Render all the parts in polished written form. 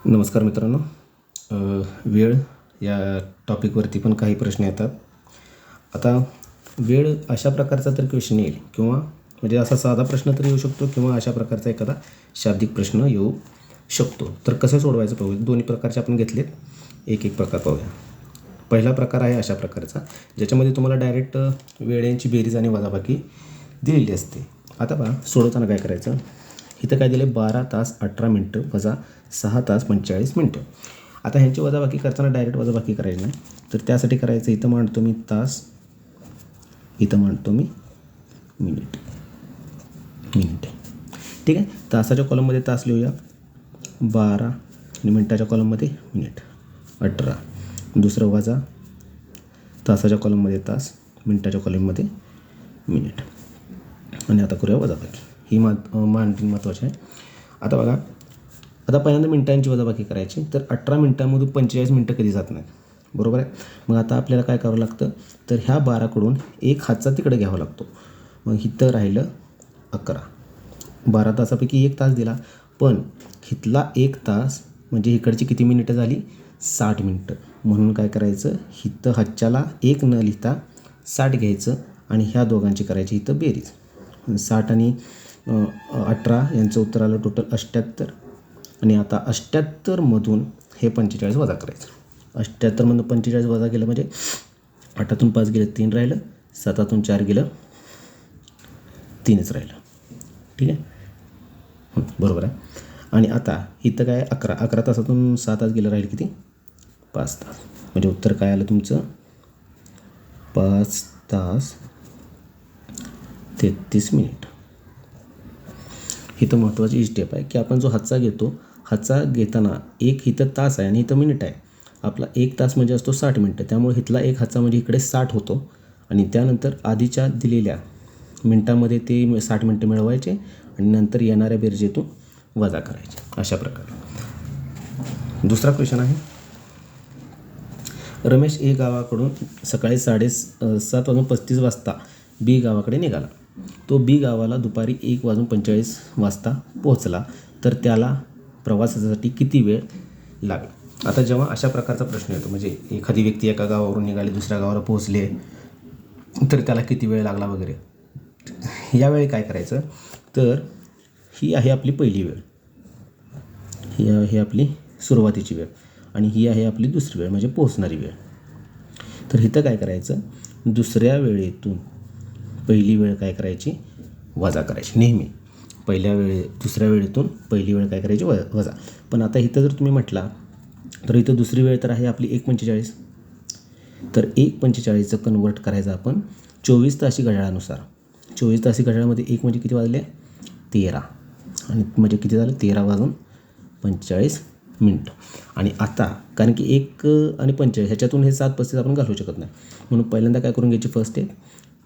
नमस्कार मित्रांनो. वेळ या टॉपिकवरती पण काही प्रश्न येतात. आता वेळ अशा प्रकारचा तर क्वेश्चन येईल किंवा म्हणजे असा साधा प्रश्न तर येऊ शकतो किंवा अशा प्रकारचा एखादा शाब्दिक प्रश्न येऊ शकतो. तर कसं सोडवायचं पाहूया. दोन्ही प्रकारचे आपण घेतलेत, एक एक प्रकार पाहूया. पहिला प्रकार आहे अशा प्रकारचा, ज्याच्यामध्ये तुम्हाला डायरेक्ट वेळेंची बेरीज आणि वजाबाकी दिलेली असते. आता पहा, सोडवताना काय करायचं. इथं काय दिलं, 12 तास 18 मिनटं वजा 6 तास 45 मिनटं. आता ह्यांची वजाबाकी करताना डायरेक्ट वजाबाकी करायची नाही, तर त्यासाठी करायचं, इथं मांडतो मी तास, इथं मांडतो मी मिनिट. ठीक आहे. तासाच्या कॉलममध्ये तास लिहूया 12 आणि मिनटाच्या कॉलममध्ये मिनिट 18. दुसरं वजा तासाच्या कॉलममध्ये तास, मिनटाच्या कॉलममध्ये मिनिट. आणि आता करूया वजाबाकी. ही मांडणी महत्त्वाची आहे. आता बघा, आता पहिल्यांदा मिनटांची वजाबाकी करायची. तर 18 मिनटांमधून 45 मिनटं कधी जात नाहीत, बरोबर आहे. मग आता आपल्याला काय करावं लागतं, तर ह्या 12कडून एक हातचा तिकडे घ्यावा लागतो. मग इथं राहिलं 11. 12 तासापैकी 1 तास दिला, पण इथला 1 तास म्हणजे इकडची किती मिनिटं झाली, 60 मिनटं. म्हणून काय करायचं, इथं हातच्याला 1 न लिहिता 60 घ्यायचं आणि ह्या दोघांची करायची इथं बेरीज. 60 आणि 18 यांचं उत्तर आलं टोटल 78. आणि आता 78मधून हे 45 वजा करायचं. 78मधून 45 वजा केलं म्हणजे 8तून 5 गेलं 3 राहिलं, 7तून 4 गेलं 3च राहिलं. ठीक आहे, बरोबर आहे. आणि आता इथं काय 11 तासातून 6 तास गेलं, राहिलं किती, 5 तास. म्हणजे उत्तर काय आलं तुमचं, 5 तास 33 मिनिट. इथं महत्त्वाची स्टेप आहे की आपण जो हातचा घेतो, हातचा घेताना एक इथं तास आहे आणि इथं मिनिट आहे. आपला 1 तास म्हणजे असतो 60 मिनटं, त्यामुळे इथला एक हातचा म्हणजे इकडे 60 होतो आणि त्यानंतर आधीच्या दिलेल्या मिनटामध्ये ते 60 मिनटं मिळवायचे आणि नंतर येणाऱ्या बेरजेतून वजा करायचे. अशा प्रकारे. दुसरा क्वेश्चन आहे, रमेश ए गावाकडून सकाळी 7:35 वाजता बी गावाकडे निघाला. तो बी गावाला दुपारी 1:45 वाजता पोहोचला, तर त्याला प्रवासासाठी किती वेळ लागेल. आता जेव्हा अशा प्रकारचा प्रश्न येतो, म्हणजे एखादी व्यक्ती एका गावावरून निघाली, दुसऱ्या गावाला पोहोचले, तर त्याला किती वेळ लागला वगैरे. यावेळी काय करायचं, तर ही आहे आपली पहिली वेळ, ही आहे आपली सुरुवातीची वेळ आणि ही आहे आपली दुसरी वेळ म्हणजे पोहोचणारी वेळ. तर इथं काय करायचं, दुसऱ्या वेळेतून पहिली वेळ काय करायची, वजा करायची. नेहमी दुसऱ्या वेळेतून पहिली वेळ काय करायची, वजा. पण आता इथं जर तुम्ही म्हटला, तर इथं दुसरी वेळ तर आहे आपली 1:45. तर 1:45चं कन्वर्ट करायचं आपण 24 तासी घड्याळानुसार. 24 तासी घड्याळामध्ये 1 म्हणजे किती वाजले, 13. आणि म्हणजे किती झालं, 13:45 मिनटं. आणि आता कारण की 1 आणि 45 ह्याच्यातून हे 7:35 आपण घालवू शकत नाही, म्हणून पहिल्यांदा काय करून घ्यायची, फर्स्ट स्टेप,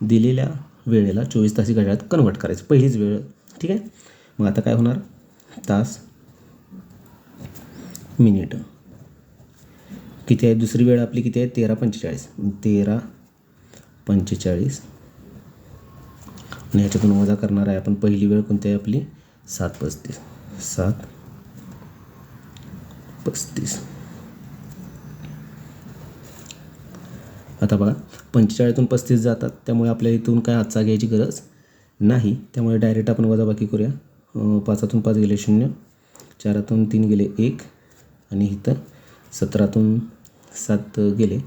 दिलेल्या वेळेला 24 तासी घड्याळात कन्वर्ट करायचं, पहिलीच वेळ. ठीक आहे. मग आता काय होणार, तास मिनिट किती आहे, दुसरी वेळ आपली किती आहे, 13:45. 13:45 आणि ह्याच्यातून वजा करणार आहे आपण पहिली वेळ कोणती आहे आपली, 7:35. 7:35. आता बघा, 45तून 35 जातात, त्यामुळे आपल्या इथून काय हातचा घ्यायची गरज नाही, त्यामुळे डायरेक्ट आपण वजाबाकी करूया. 5तून 5 गेले 0, 4तून 3 गेले 1 आणि इथं 17तून 7 गेले,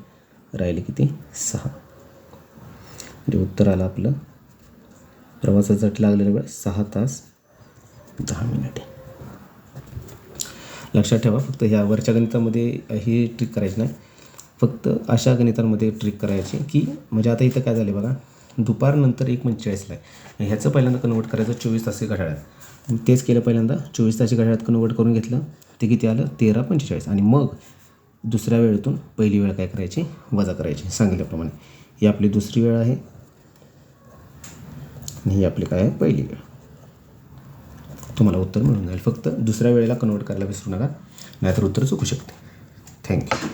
राहिले किती, 6. म्हणजे उत्तर आलं आपलं प्रवासासाठी लागलेला वेळ 6 तास 10 मिनिटे. लक्षात ठेवा, फक्त ह्या वरच्या गणितामध्ये ही ट्रिक करायची नाही, फक्त अशा गणितांमध्ये ट्रिक करायची की म्हणजे आता इथं काय झालं बघा, दुपारनंतर 1:45ला आहे, ह्याचं पहिल्यांदा कन्वर्ट करायचं 24 तासी घड्याळात. तेच केलं, पहिल्यांदा 24 तासी घड्याळात कन्वर्ट करून घेतलं, ते किती आलं, 13:45. आणि मग दुसऱ्या वेळेतून पहिली वेळ काय करायची, वजा करायची. सांगितल्याप्रमाणे ही आपली दुसरी वेळ आहे आणि ही आपली काय आहे, पहिली वेळ. तुम्हाला उत्तर मिळून जाईल. फक्त दुसऱ्या वेळेला कन्वर्ट करायला विसरू नका, नाहीतर उत्तर चुकू शकते. थँक्यू.